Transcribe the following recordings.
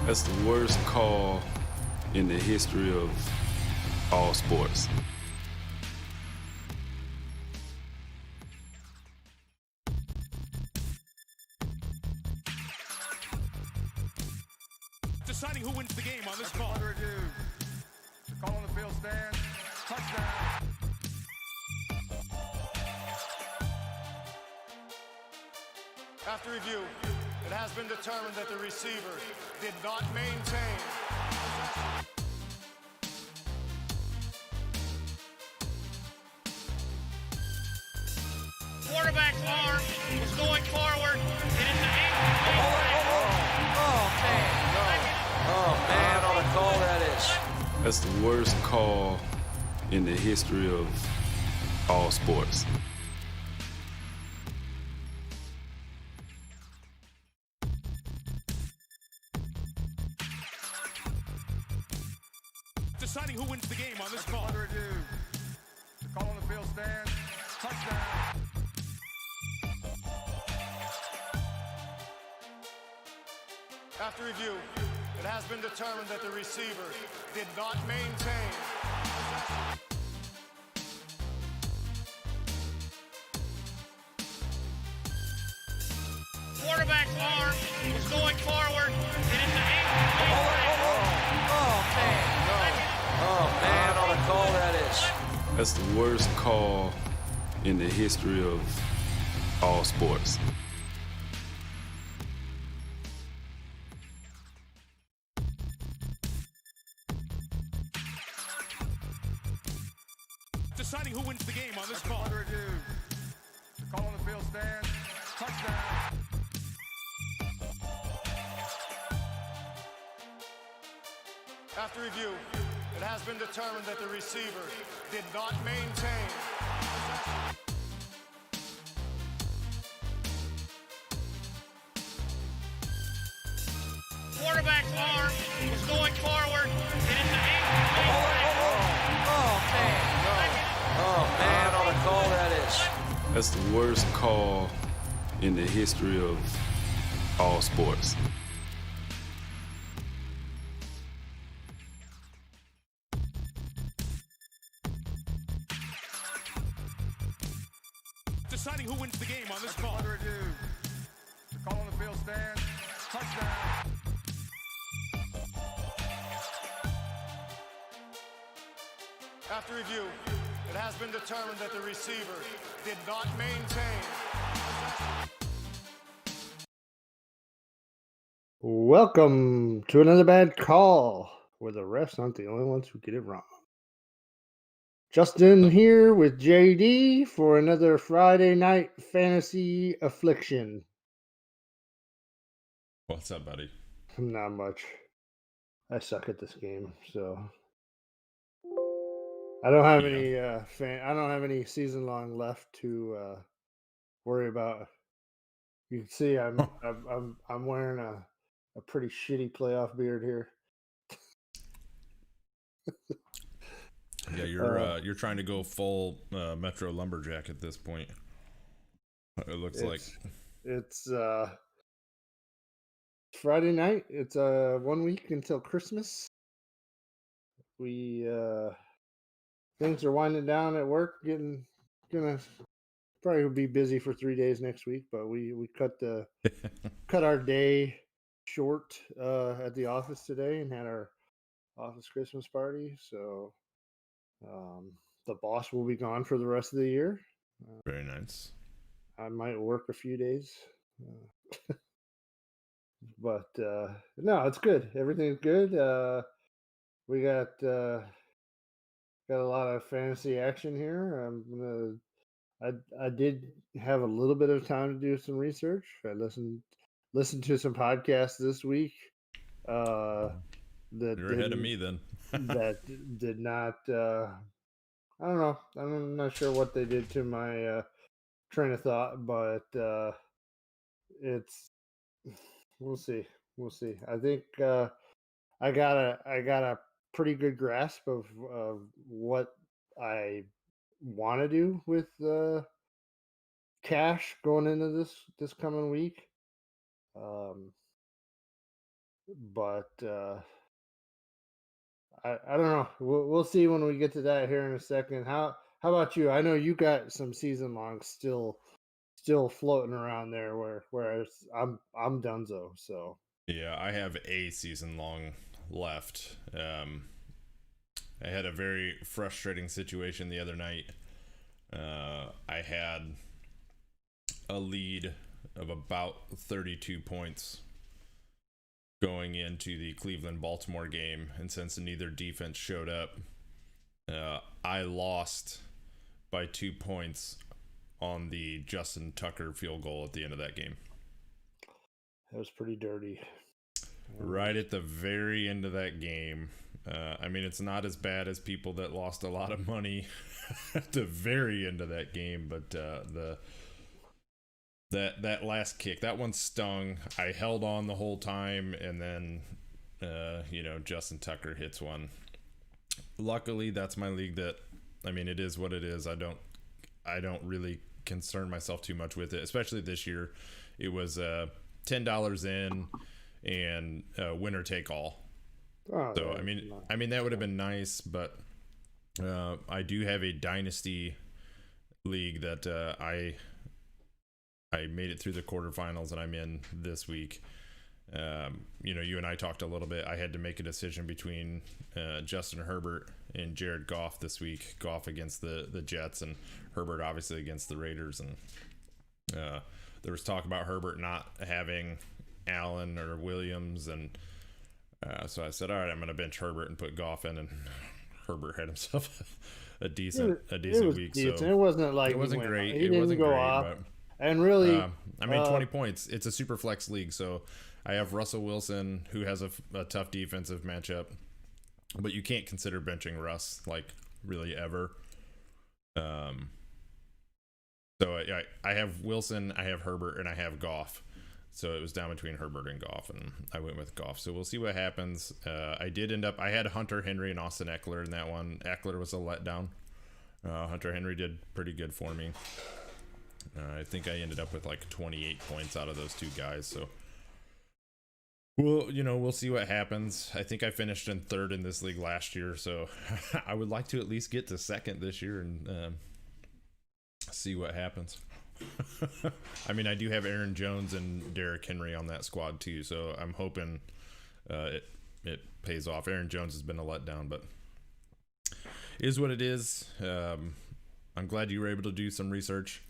That's the worst call in the history of all sports. Deciding who wins the game on this call. The call on the field stands. Touchdown. After review, it has been determined that the receiver did not maintain. Quarterback's arm was going forward. It is an Oh, man, on a call that is. That's the worst call in the history of all sports. deciding who wins the game on this call. Under review. The call on the field stands. Touchdown. After review, it has been determined that the receiver did not maintain. Quarterback's arm was going forward. It is an Oh, man, on a call that is. That's the worst call in the history of all sports. deciding who wins the game on this call. Under review. The call on the field stands. Touchdown. After review, it has been determined that the receiver did not maintain. Quarterback's arm was going forward. It is an Oh, man, on a call that is. That's the worst call in the history of all sports. deciding who wins the game on this call. Under review. The call on the field stands. Touchdown. After review, it has been determined that the receiver did not maintain. Welcome to another bad call, where the refs aren't the only ones who get it wrong. Justin here with JD for another Friday night fantasy affliction. What's up, buddy? Not much. I suck at this game, so I don't have any I don't have any season long left to worry about. You can see I'm wearing a pretty shitty playoff beard here. Yeah, you're trying to go full Metro Lumberjack at this point. It looks like It's Friday night. It's 1 week until Christmas. We things are winding down at work. Gonna probably be busy for 3 days next week, but we cut our day short at the office today and had our office Christmas party. So the boss will be gone for the rest of the year. very nice. I might work a few days. But no, it's good. Everything's good. We got a lot of fantasy action here. I did have a little bit of time to do some research. I listened to some podcasts this week. That You're ahead of me then. that did not. I don't know. I'm not sure what they did to my train of thought, but it's. We'll see. I think I got a pretty good grasp of what I want to do with cash going into this coming week. but I don't know. We'll see when we get to that here in a second. How about you? I know you got some season longs still floating around there, whereas I'm donezo. So Yeah, I have a season long left. I had a very frustrating situation the other night. I had a lead of about 32 points going into the Cleveland-Baltimore game, and since neither defense showed up, I lost by 2 points on the Justin Tucker field goal at the end of that game. that was pretty dirty. Right at the very end of that game. I mean, it's not as bad as people that lost a lot of money at the very end of that game, but that last kick, that one stung. I held on the whole time, and then Justin Tucker hits one. Luckily, that's my league. It is what it is. I don't really concern myself too much with it, especially this year. It was $10 in and winner take all. Oh, So I mean that would have been nice, but I do have a dynasty league that I made it through the quarterfinals, and I'm in this week. You and I talked a little bit. I had to make a decision between Justin Herbert and Jared Goff this week. Goff against the Jets, and Herbert obviously against the Raiders. And there was talk about Herbert not having Allen or Williams, and so I said, all right, I'm going to bench Herbert and put Goff in, and Herbert had himself a decent week. Decent. So it wasn't like it wasn't great. He It didn't wasn't go great, off. but And really, 20 points. It's a super flex league, so I have Russell Wilson, who has a tough defensive matchup, but you can't consider benching Russ really ever. So I have Wilson, I have Herbert, and I have Goff. So it was down between Herbert and Goff, and I went with Goff. So we'll see what happens. I had Hunter Henry and Austin Eckler in that one. Eckler was a letdown. Hunter Henry did pretty good for me. I think I ended up with 28 points out of those two guys. So we'll see what happens. I think I finished in third in this league last year, so I would like to at least get to second this year and see what happens. I mean, I do have Aaron Jones and Derrick Henry on that squad too, so I'm hoping it pays off. Aaron Jones has been a letdown, but it is what it is. I'm glad you were able to do some research.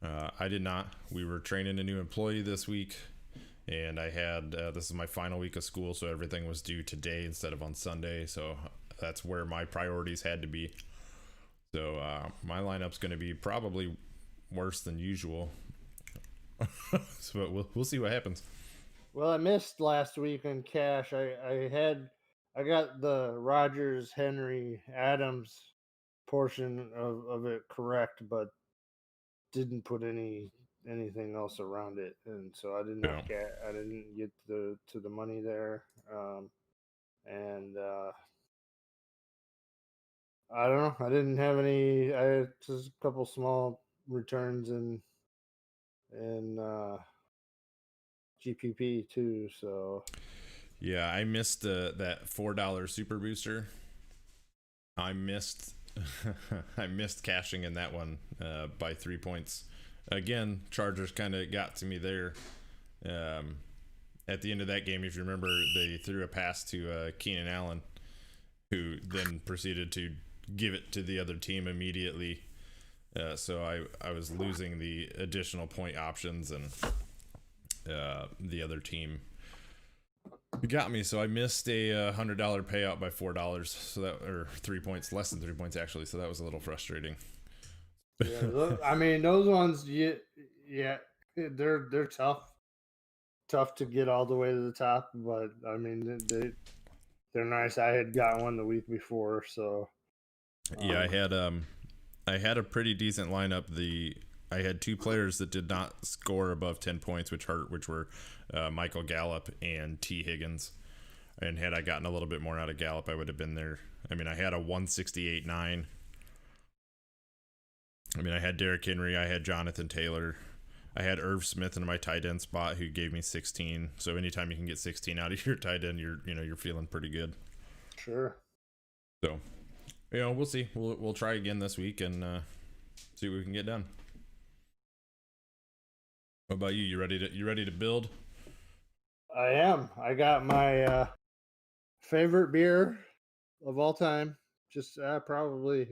I did not. We were training a new employee this week, and I had this is my final week of school, so everything was due today instead of on Sunday, so that's where my priorities had to be. So my lineup's going to be probably worse than usual. So we'll see what happens. well, I missed last week in cash. I got the Rodgers, Henry, Adams portion of it correct, but didn't put anything else around it, and so I didn't I didn't get to the money there. And I don't know. I didn't have any. I had just a couple small returns in GPP too. So Yeah, I missed that $4 super booster. I missed cashing in that one by 3 points. Again, Chargers kind of got to me there. At the end of that game, if you remember, they threw a pass to Keenan Allen, who then proceeded to give it to the other team immediately. So I was losing the additional point options, and the other team got me. So I missed a $100 payout by $4. So or 3 points, less than 3 points actually. So that was a little frustrating. yeah, I mean those ones, yeah, they're tough to get all the way to the top, but I mean they're nice. I had got one the week before, so yeah, I had a pretty decent lineup. I had two players that did not score above 10 points, which were Michael Gallup and T. Higgins. And had I gotten a little bit more out of Gallup, I would have been there. I mean, I had a 168.9. I mean, I had Derrick Henry, I had Jonathan Taylor, I had Irv Smith in my tight end spot who gave me 16. So anytime you can get 16 out of your tight end, you're feeling pretty good. Sure. So, we'll see. We'll try again this week and see what we can get done. What about you? You ready to build? I am. I got my favorite beer of all time. Just probably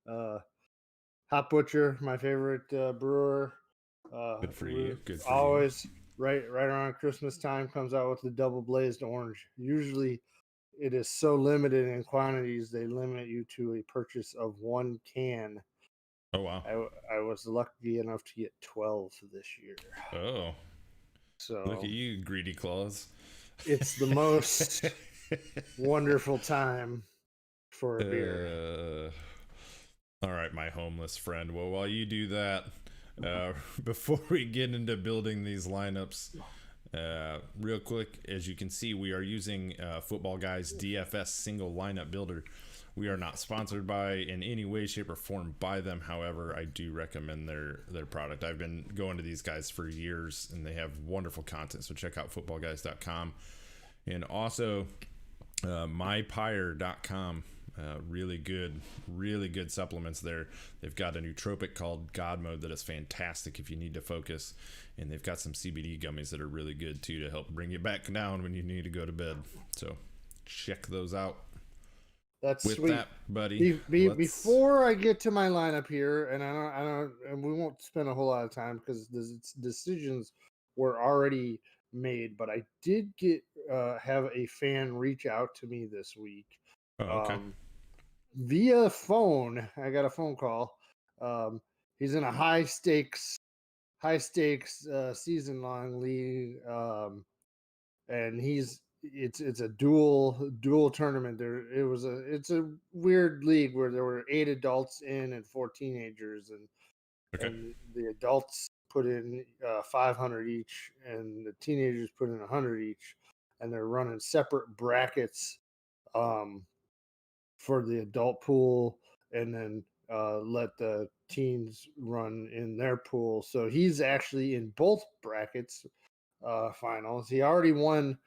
Hot Butcher, my favorite brewer. Good for you. Good for always right around Christmas time comes out with the double blazed orange. Usually it is so limited in quantities they limit you to a purchase of 1 can. Oh wow. I was lucky enough to get 12 this year. Oh. So look at you, greedy claws. It's the most wonderful time for a beer. All right, my homeless friend. Well, while you do that, before we get into building these lineups, real quick, as you can see, we are using Football Guys DFS single lineup builder. We are not sponsored by in any way, shape, or form by them. However, I do recommend their product. I've been going to these guys for years, and they have wonderful content. So check out footballguys.com, and also mypire.com. Really good supplements there. They've got a nootropic called God Mode that is fantastic if you need to focus, and they've got some CBD gummies that are really good too to help bring you back down when you need to go to bed. So check those out. That's with sweet. That, buddy. Before I get to my lineup here, and and we won't spend a whole lot of time because the decisions were already made. But I did have a fan reach out to me this week. Oh, okay. Via phone. I got a phone call. He's in a high stakes season long league, and it's a dual tournament. It's a weird league where there were 8 adults in and 4 teenagers, and the adults put in 500 each, and the teenagers put in 100 each, and they're running separate brackets for the adult pool, and then let the teens run in their pool. So he's actually in both brackets finals. He already won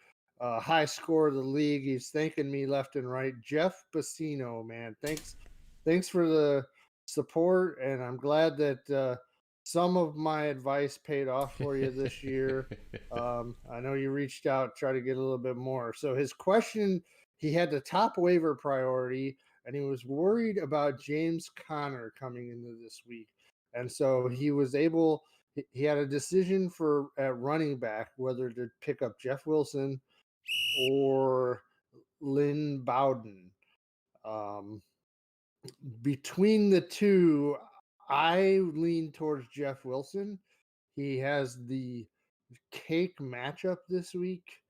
high score of the league. He's thanking me left and right. Jeff Bassino, man, thanks for the support, and I'm glad that some of my advice paid off for you this year. I know you reached out, try to get a little bit more. So his question, he had the top waiver priority, and he was worried about James Conner coming into this week. And so he was able, he had a decision at running back, whether to pick up Jeff Wilson or Lynn Bowden. Between the two, I lean towards Jeff Wilson. He has the cake matchup this week.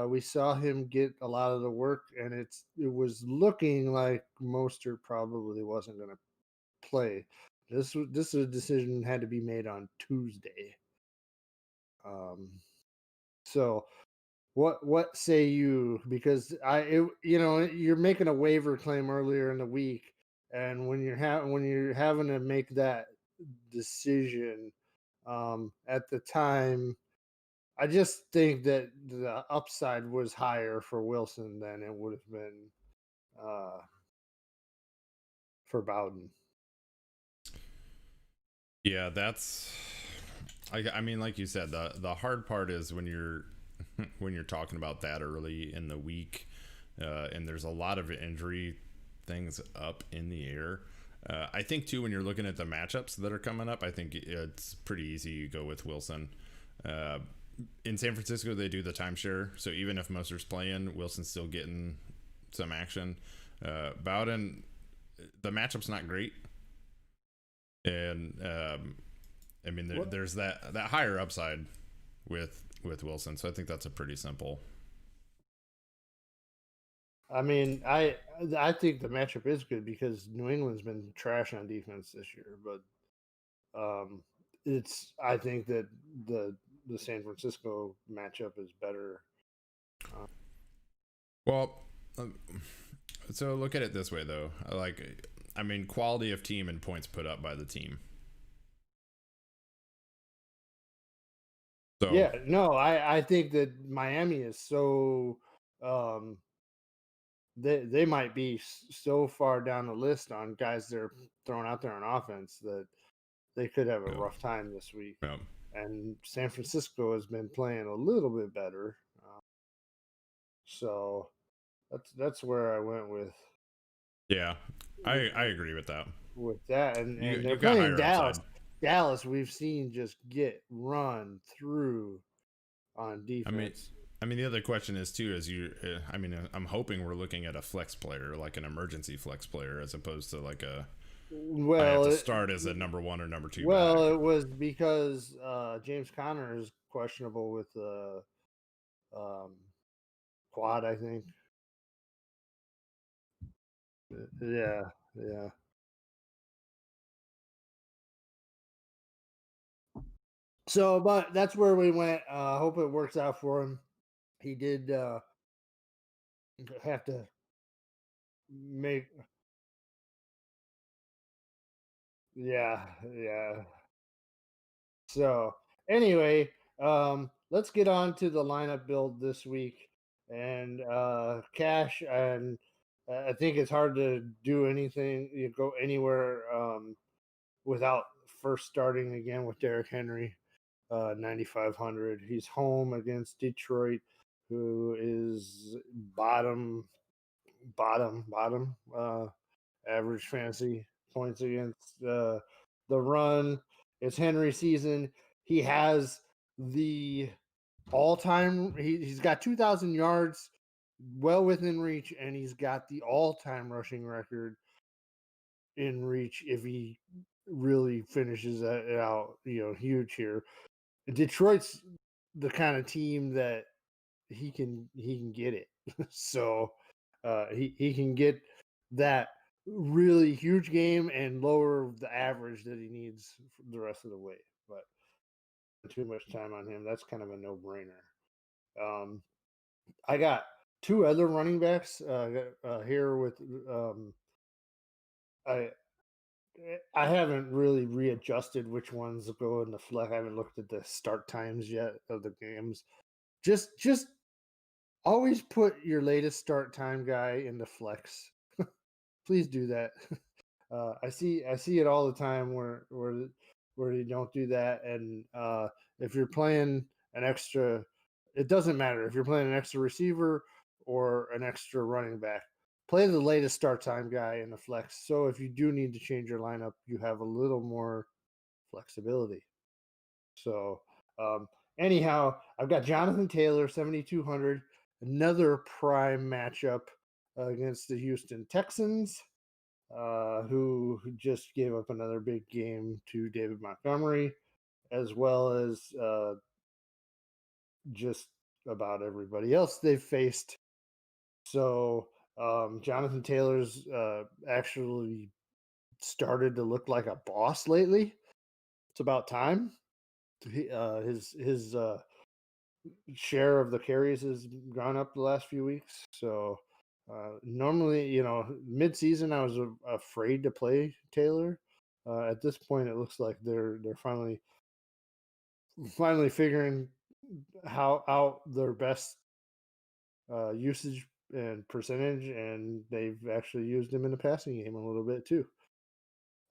We saw him get a lot of the work, and it was looking like Mostert probably wasn't going to play. This is a decision had to be made on Tuesday. So what say you? Because you're making a waiver claim earlier in the week, and when you're having to make that decision at the time, I just think that the upside was higher for Wilson than it would have been for Bowden. Yeah, that's. I mean, like you said, the hard part is when you're talking about that early in the week, and there's a lot of injury things up in the air. I think too, when you're looking at the matchups that are coming up, I think it's pretty easy. You go with Wilson. In San Francisco, they do the timeshare, so even if Mostert's playing, Wilson's still getting some action. Bowden, the matchup's not great, and I mean there's that higher upside with Wilson, so I think that's a pretty simple. I mean, I think the matchup is good because New England's been trash on defense this year, but I think that the San Francisco matchup is better. So look at it this way though. Quality of team and points put up by the team. So Yeah, no, I think that Miami is so they might be so far down the list on guys they're throwing out there on offense that they could have a yeah, rough time this week. yeah. And San Francisco has been playing a little bit better, so that's where I went Yeah, I agree with that. with that. And they're You've got playing higher Dallas. upside. Dallas, we've seen just get run through on defense. I mean, the other question is too, is I'm hoping we're looking at a flex player, like an emergency flex player, as opposed to like I have Well, to start as a number 1 or number 2 well, back. it was because James Conner is questionable with um, quad, I think. Yeah, yeah. So, but that's where we went. Hope it works out for him. He did have to make, yeah, yeah. So, anyway, let's get on to the lineup build this week. And Cash, and I think it's hard to do anything, you go anywhere without first starting again with Derrick Henry, 9,500. He's home against Detroit, who is bottom average fantasy points against the run. It's Henry season. He has the all-time. He's got 2,000 yards, well within reach, and he's got the all-time rushing record in reach if he really finishes it out. Huge here. Detroit's the kind of team that he can get it. So he can get that really huge game and lower the average that he needs for the rest of the way. But too much time on him. That's kind of a no-brainer. I got two other running backs here with I I haven't really readjusted which ones go in the flex. I haven't looked at the start times yet of the games. Just always put your latest start time guy in the flex. Please do that. I see it all the time where you don't do that, and if you're playing an extra, it doesn't matter if you're playing an extra receiver or an extra running back. Play the latest start time guy in the flex. So if you do need to change your lineup, you have a little more flexibility. So anyhow, I've got Jonathan Taylor, 7,200, another prime matchup against the Houston Texans, who just gave up another big game to David Montgomery, as well as just about everybody else they've faced. So Jonathan Taylor's actually started to look like a boss lately. It's about time. His share of the carries has gone up the last few weeks. So normally, mid-season I was afraid to play Taylor. At this point, it looks like they're finally figuring how out their best usage and percentage, and they've actually used him in the passing game a little bit too.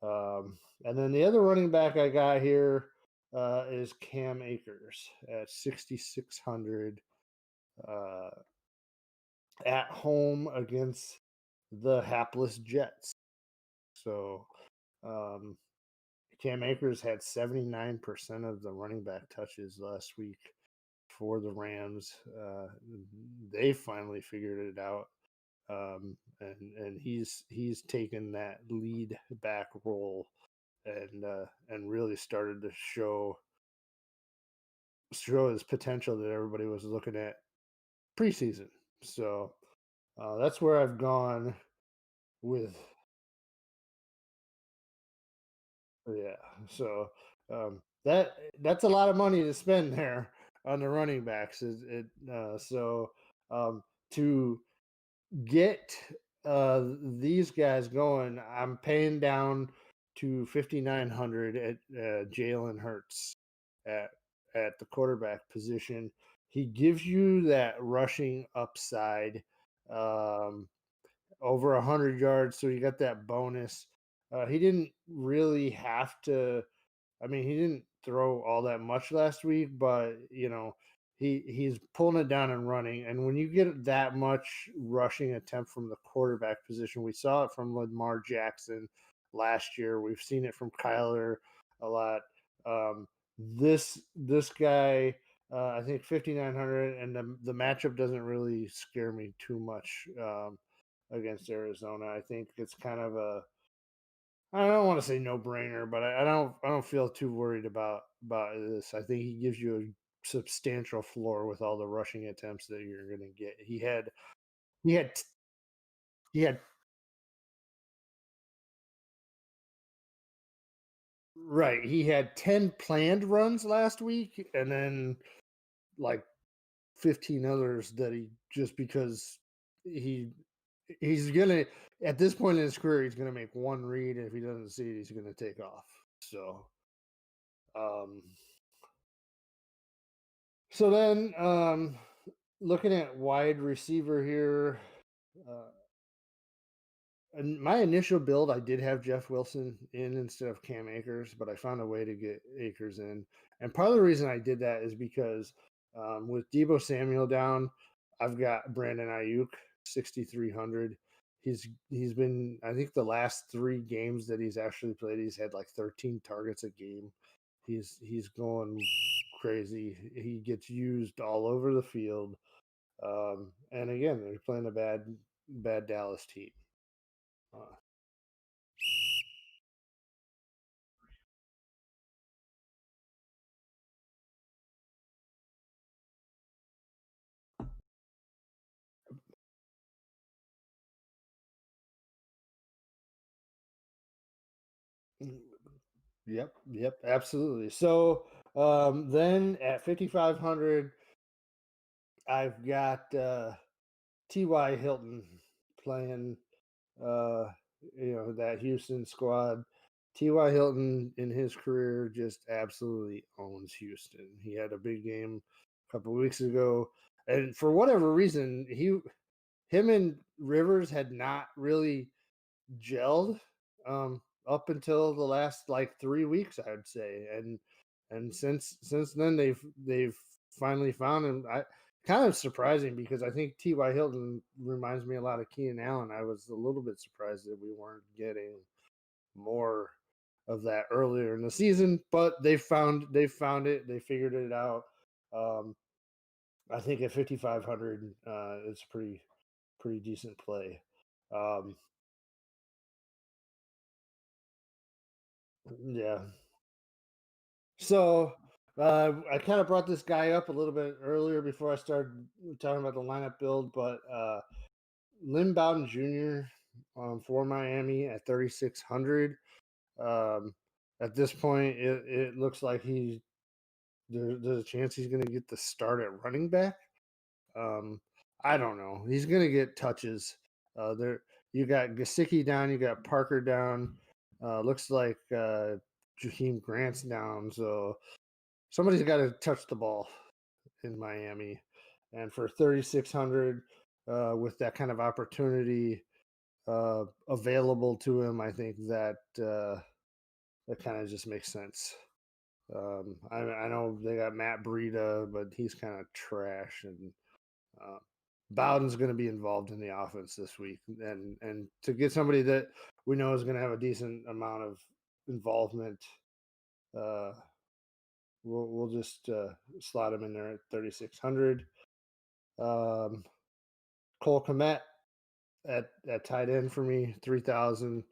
And then the other running back I got here is Cam Akers at 6,600 at home against the hapless Jets. So Cam Akers had 79% of the running back touches last week for the Rams. They finally figured it out. And he's taken that lead back role and really started to show his potential that everybody was looking at preseason. So that's where I've gone with. Yeah. So that's a lot of money to spend there on the running backs. So to get these guys going, I'm paying down to 5,900 at Jalen Hurts at at the quarterback position. He gives you that rushing upside, over 100 yards, so you got that bonus. He didn't really have to. I mean, he didn't throw all that much last week, but he's pulling it down and running. And when you get that much rushing attempt from the quarterback position, we saw it from Lamar Jackson last year. We've seen it from Kyler a lot. This guy, I think 5,900, and the matchup doesn't really scare me too much against Arizona. I think it's kind of a, I don't want to say no brainer, but I don't feel too worried about this. I think he gives you a substantial floor with all the rushing attempts that you're going to get. He had he had right. He had 10 planned runs last week, and then like 15 others that he just because he's gonna, at this point in his career, he's gonna make one read, and if he doesn't see it, he's gonna take off. So then looking at wide receiver here, and my initial build, I did have Jeff Wilson in instead of Cam Akers, but I found a way to get Akers in. And part of the reason I did that is because with Deebo Samuel down, I've got Brandon Ayuk 6,300. He's been, I think the last 3 games that he's actually played, he's had like 13 targets a game. He's going crazy. He gets used all over the field. And again, they're playing a bad Dallas team. Yep, absolutely. So then at 5,500, I've got T.Y. Hilton playing, that Houston squad. T.Y. Hilton in his career just absolutely owns Houston. He had a big game a couple of weeks ago, and for whatever reason, him and Rivers had not really gelled up until the last like 3 weeks, I'd say, and since then they've finally found him. I kind of surprising because I think T.Y. Hilton reminds me a lot of Keenan Allen. I was a little bit surprised that we weren't getting more of that earlier in the season, but they found it. They figured it out. I think at 5,500, it's pretty decent play. Yeah. So I kind of brought this guy up a little bit earlier before I started talking about the lineup build, but Lynn Bowden Jr. For Miami at 3,600. At this point, it looks like there's a chance he's going to get the start at running back. I don't know. He's going to get touches. There, you got Gesicki down, you got Parker down. Looks like Jakeem Grant's down, so somebody's got to touch the ball in Miami. And for 3,600, with that kind of opportunity available to him, I think that kind of just makes sense. I know they got Matt Breida, but he's kind of trash, and Bowden's going to be involved in the offense this week, and to get somebody that we know is going to have a decent amount of involvement, we'll just slot him in there at 3,600. Cole Kmet at tight end for me, 3,000.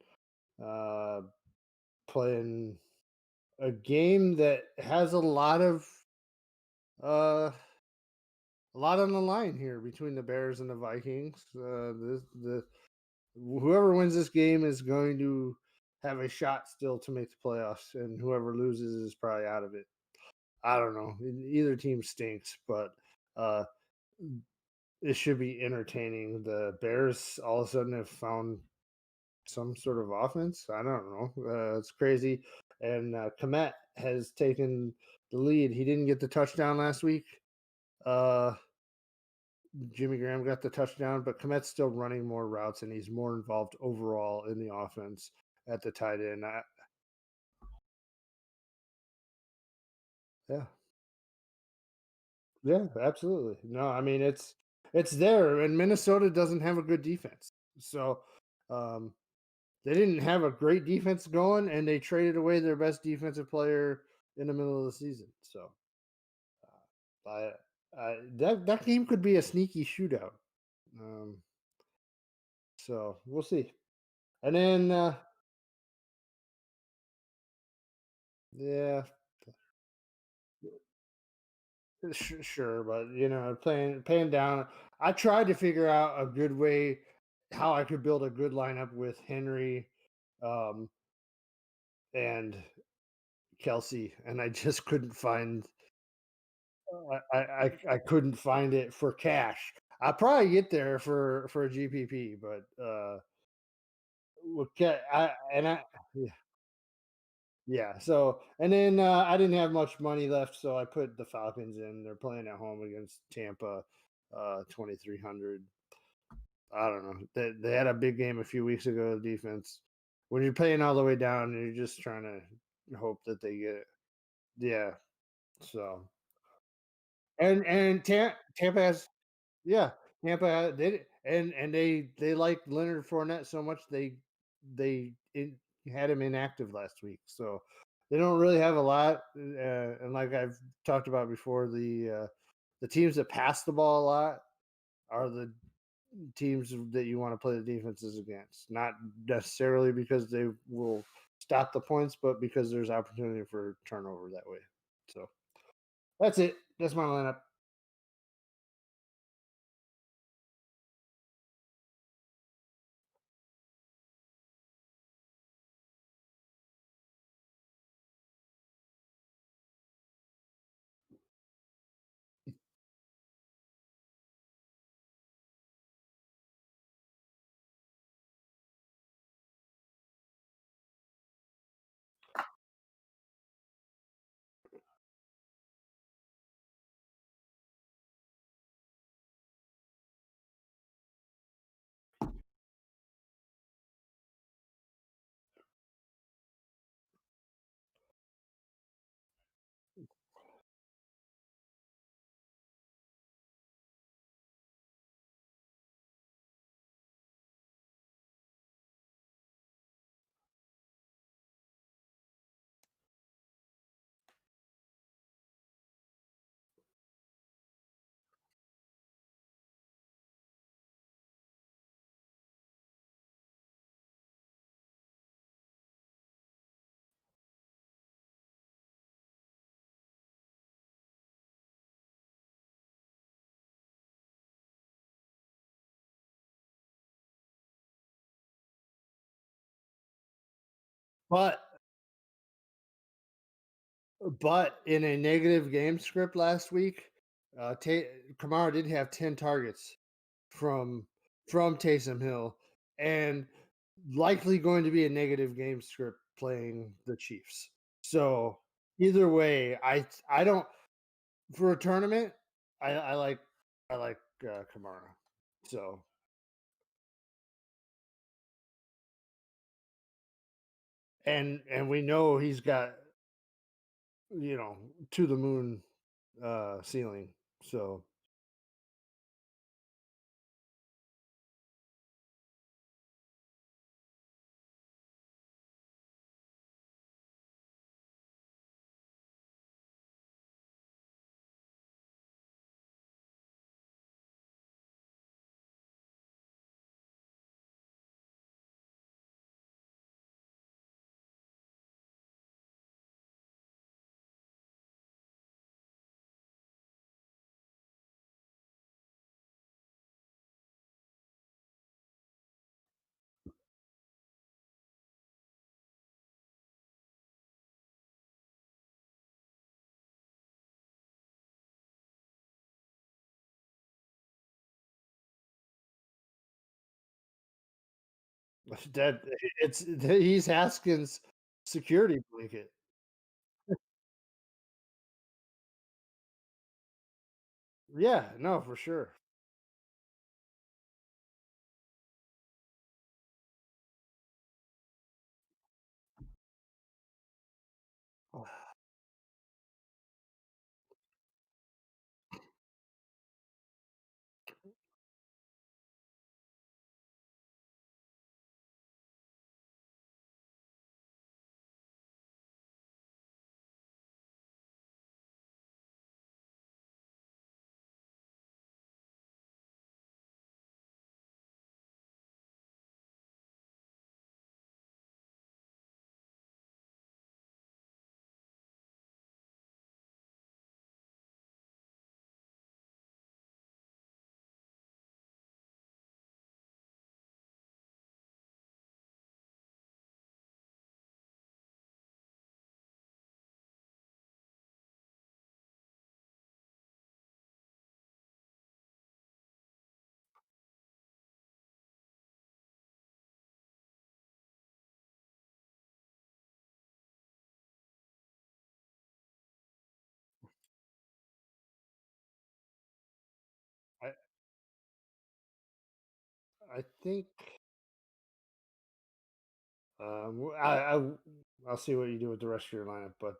Playing a game that has a lot on the line here between the Bears and the Vikings. Whoever wins this game is going to have a shot still to make the playoffs, and whoever loses is probably out of it. I don't know. Either team stinks, but it should be entertaining. The Bears all of a sudden have found some sort of offense. I don't know. It's crazy. and Komet has taken the lead. He didn't get the touchdown last week. Jimmy Graham got the touchdown, but Komet's still running more routes and he's more involved overall in the offense at the tight end. Yeah. Yeah, absolutely. No, I mean it's there, and Minnesota doesn't have a good defense. So um, they didn't have a great defense going, and they traded away their best defensive player in the middle of the season. So I, that game could be a sneaky shootout. Um, so we'll see. And then yeah, sure, but paying down. I tried to figure out a good way how I could build a good lineup with Henry um, and Kelsey, and I just couldn't find. I couldn't find it for cash. I'll probably get there for a GPP, but yeah, yeah. So and then I didn't have much money left, so I put the Falcons in. They're playing at home against Tampa, 2,300. I don't know. They had a big game a few weeks ago. The defense. When you're paying all the way down, you're just trying to hope that they get it. Yeah. So and Tampa has yeah, Tampa did it, and they like Leonard Fournette so much they had him inactive last week, so they don't really have a lot. And like I've talked about before, the teams that pass the ball a lot are the teams that you want to play the defenses against. Not necessarily because they will stop the points, but because there's opportunity for turnover that way. So that's it. That's my lineup. But But in a negative game script last week, Kamara did have 10 targets from Taysom Hill, and likely going to be a negative game script playing the Chiefs. So either way, I don't for a tournament. I like Kamara. So and we know he's got to the moon ceiling. So that it's he's Haskins security blanket. Yeah, no, for sure. I I think I'll see what you do with the rest of your lineup, but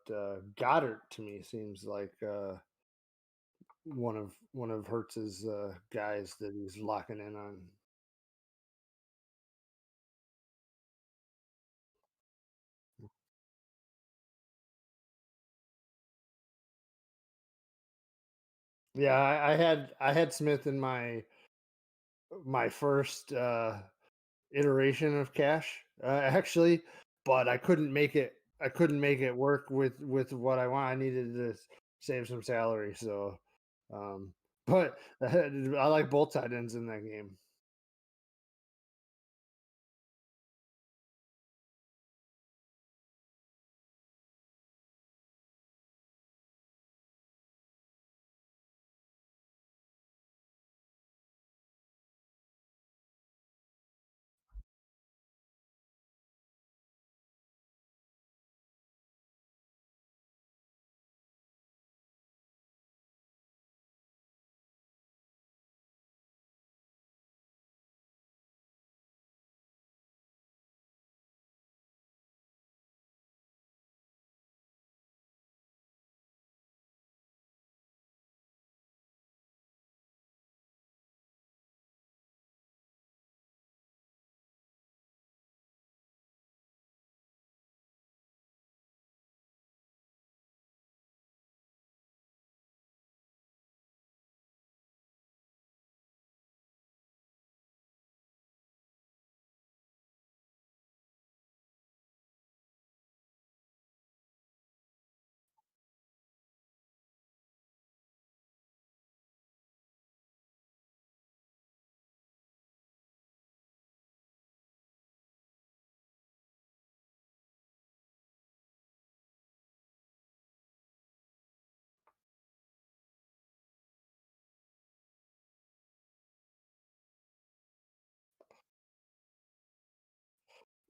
Goddard to me seems like one of Hertz's guys that he's locking in on. Yeah, I had Smith in my first iteration of cash actually, but I couldn't make it work with what I want. I needed to save some salary, so um but I like both tight ends in that game.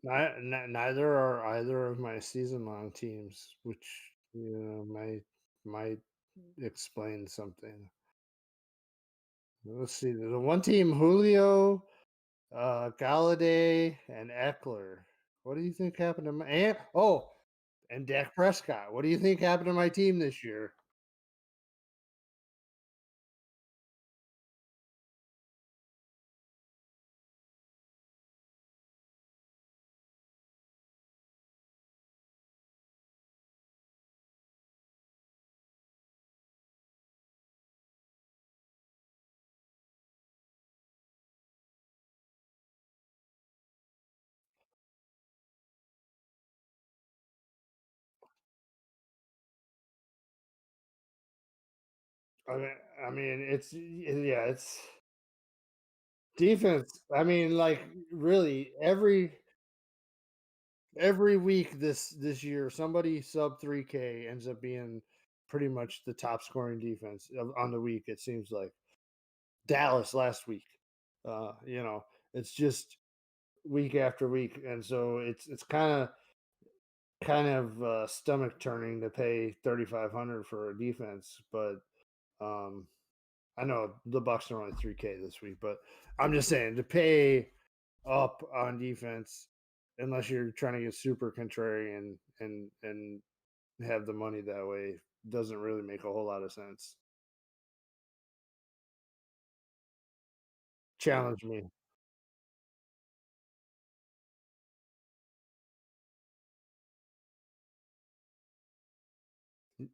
Neither are either of my season long teams, which might explain something. Let's see. The one team, Julio, Galladay, and Eckler. What do you think happened to my and Dak Prescott? What do you think happened to my team this year? I mean, it's defense. I mean, like really every week this year, somebody sub 3K ends up being pretty much the top scoring defense on the week. It seems like Dallas last week. It's just week after week, and so it's kind of kind of stomach turning to pay 3,500 for a defense, but um, I know the Bucks are only 3K this week, but I'm just saying to pay up on defense, unless you're trying to get super contrarian and have the money that way, doesn't really make a whole lot of sense. Challenge me. Mm,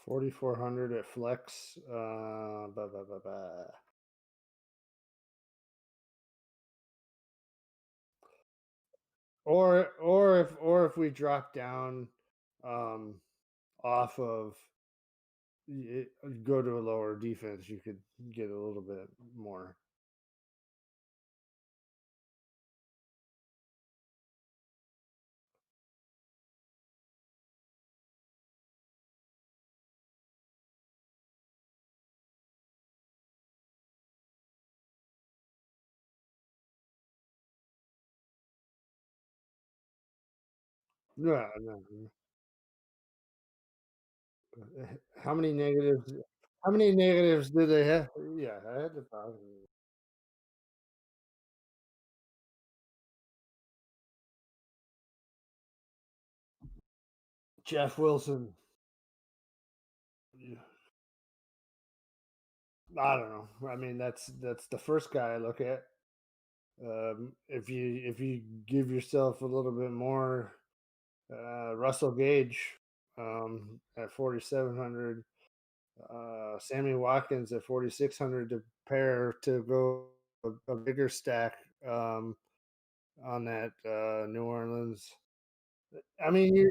4,400 at flex. Bah, bah, bah, bah. Or if we drop down um off of go to a lower defense, you could get a little bit more. No, no, no. How many negatives? How many negatives do they have? Yeah, I had to find Jeff Wilson. Yeah, I don't know. I mean, that's the first guy I look at. If you give yourself a little bit more, Russell Gage at 4,700, Sammy Watkins at 4,600 to pair to go a bigger stack on that New Orleans. I mean,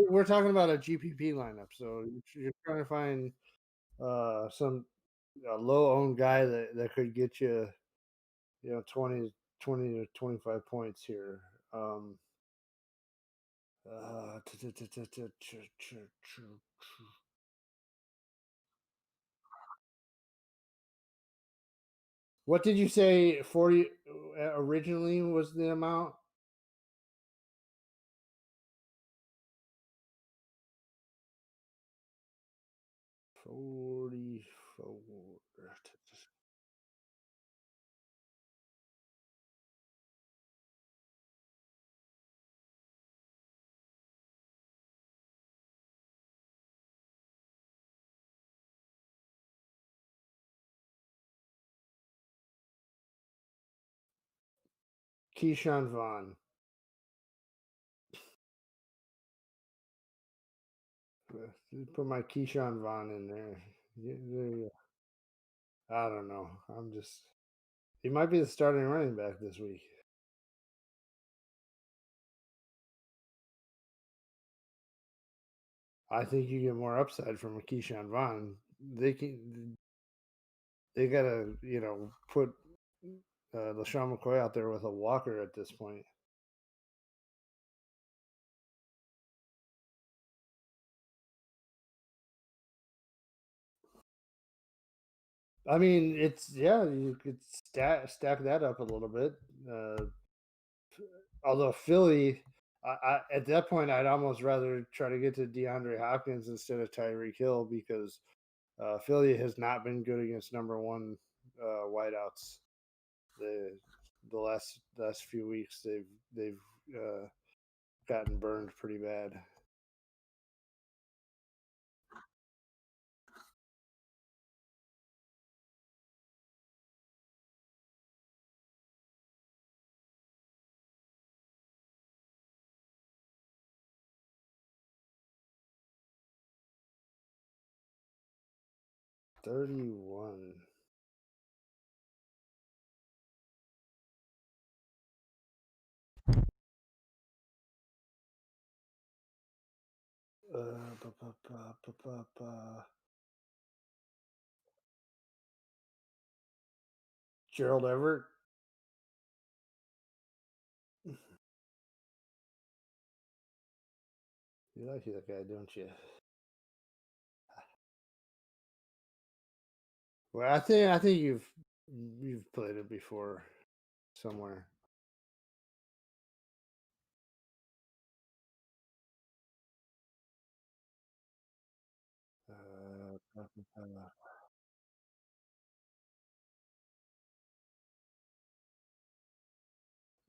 we're talking about a GPP lineup, so you're trying to find some a low owned guy that could get you, 20 to 25 points here. Um, t- t- t- t- t- ch- ch- what did you say? 40 originally was the amount. 44. Keyshawn Vaughn. Put my Keyshawn Vaughn in there. There you go. I don't know. He might be the starting running back this week. I think you get more upside from a Keyshawn Vaughn. They gotta, put LaShawn McCoy out there with a walker at this point. I mean, you could stack that up a little bit. Uh, Although Philly, at that point, I'd almost rather try to get to DeAndre Hopkins instead of Tyreek Hill because Philly has not been good against number one wideouts. The last few weeks they've gotten burned pretty bad. $31. ba, ba, ba, ba, ba, ba. Gerald Everett. You like that guy, don't you? Well, I think you've played it before somewhere. Ba, ba, ba.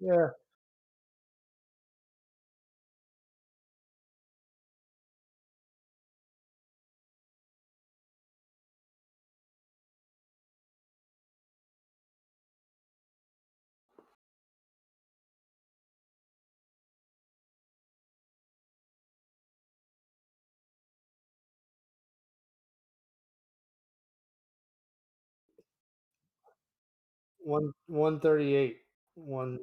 Yeah. One 138. One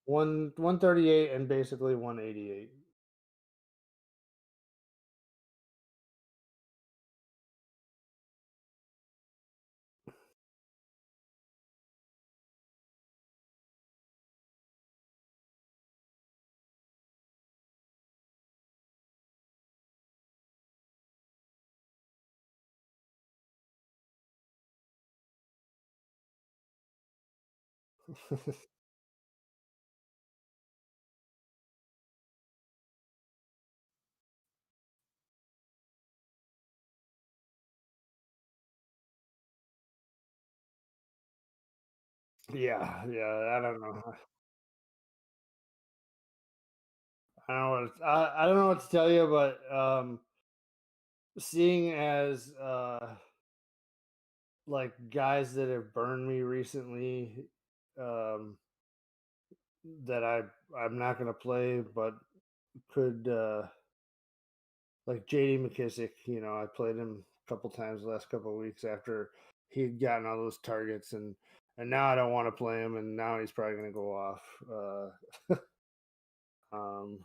138 and basically 188. Yeah, yeah. I don't know. I don't know what to tell you, but seeing as like guys that have burned me recently, um, that I'm not gonna play, but could like JD McKissick. I played him a couple times the last couple of weeks after he'd gotten all those targets, and now I don't want to play him, and now he's probably gonna go off. Um,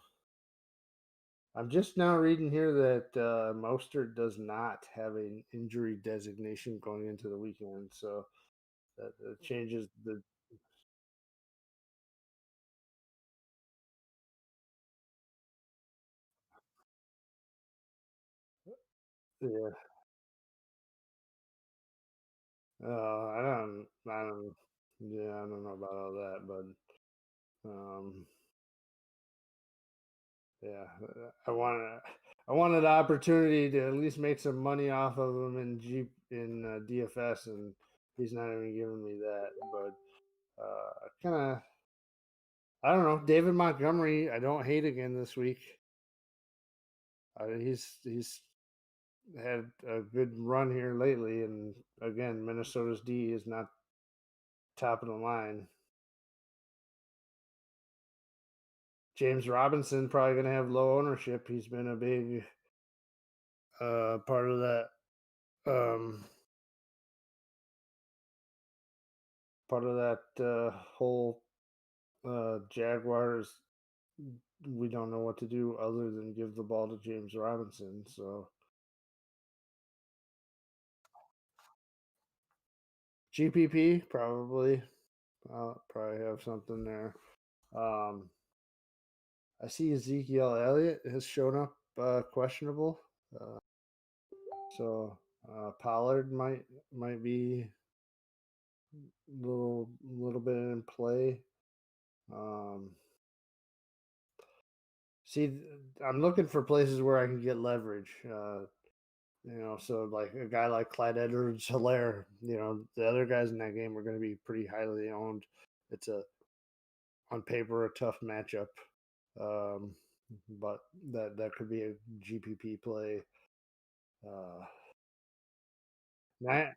I'm just now reading here that Mostert does not have an injury designation going into the weekend, so that changes the. Yeah. I don't. Yeah, I don't know about all that, but yeah, I wanted the opportunity to at least make some money off of him in DFS, and he's not even giving me that. But kind of, I don't know. David Montgomery, I don't hate again this week. He's had a good run here lately, and again, Minnesota's D is not top of the line. James Robinson probably going to have low ownership. He's been a big part of that um, whole Jaguars. We don't know what to do other than give the ball to James Robinson. So GPP probably. I'll probably have something there. Um, I see Ezekiel Elliott has shown up questionable. Uh, so Pollard might be little bit in play. Um, see, I'm looking for places where I can get leverage. So like a guy like Clyde Edwards-Helaire, the other guys in that game are going to be pretty highly owned. It's on paper a tough matchup, um, but that could be a GPP play. Uh, Na-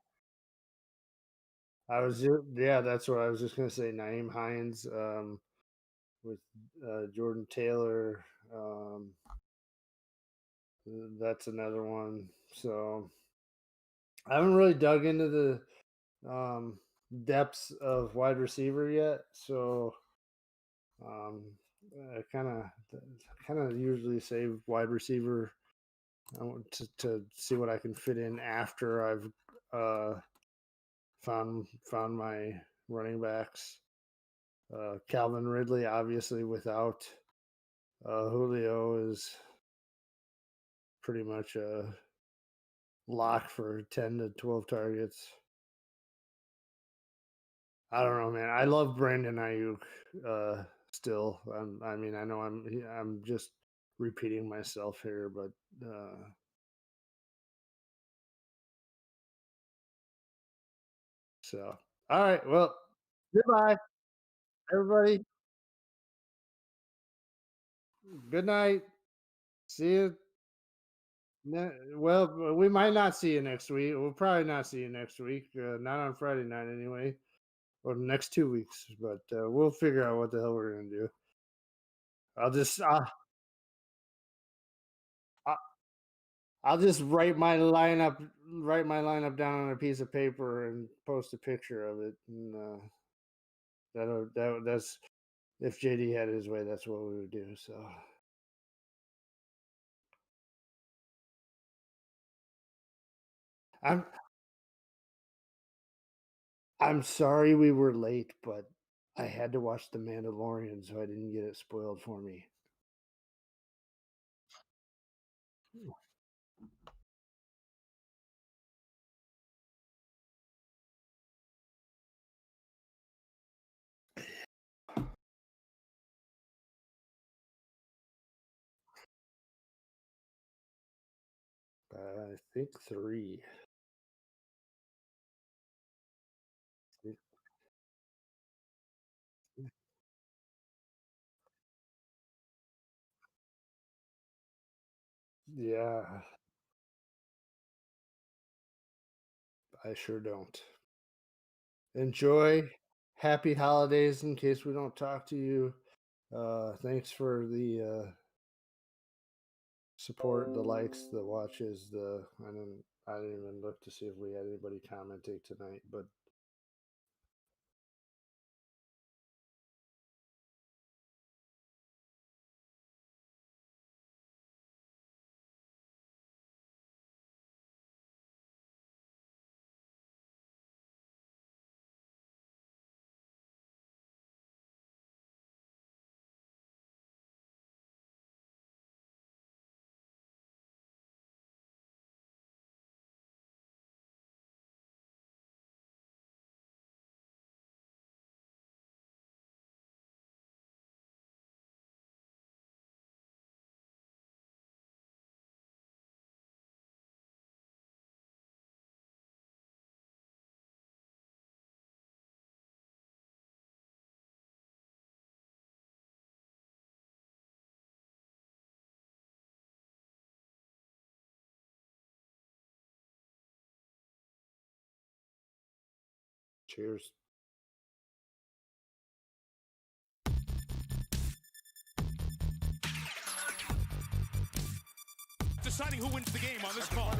yeah, that's what I was just going to say. Naeem Hines with Jordan Taylor. That's another one. So I haven't really dug into the depths of wide receiver yet. So kind of usually save wide receiver. I want to see what I can fit in after I've found my running backs. Calvin Ridley, obviously, without Julio, is pretty much a lock for 10 to 12 targets. I don't know, man. I love Brandon Ayuk still. I mean, I know I'm just repeating myself here, but so all right. Well, goodbye, everybody. Good night. See you. Well, we might not see you next week. We'll probably not see you next week. Not on Friday night anyway, or the next 2 weeks. But we'll figure out what the hell we're gonna do. I'll just I- I'll just write my lineup down on a piece of paper and post a picture of it, and that's if JD had his way, that's what we would do. So I'm I'm sorry we were late, but I had to watch The Mandalorian, so I didn't get it spoiled for me. I think 3. Yeah, I sure don't. Enjoy. Happy holidays in case we don't talk to you. Thanks for the support, the likes, the watches, I didn't even look to see if we had anybody commenting tonight, but cheers. Deciding who wins the game on this call.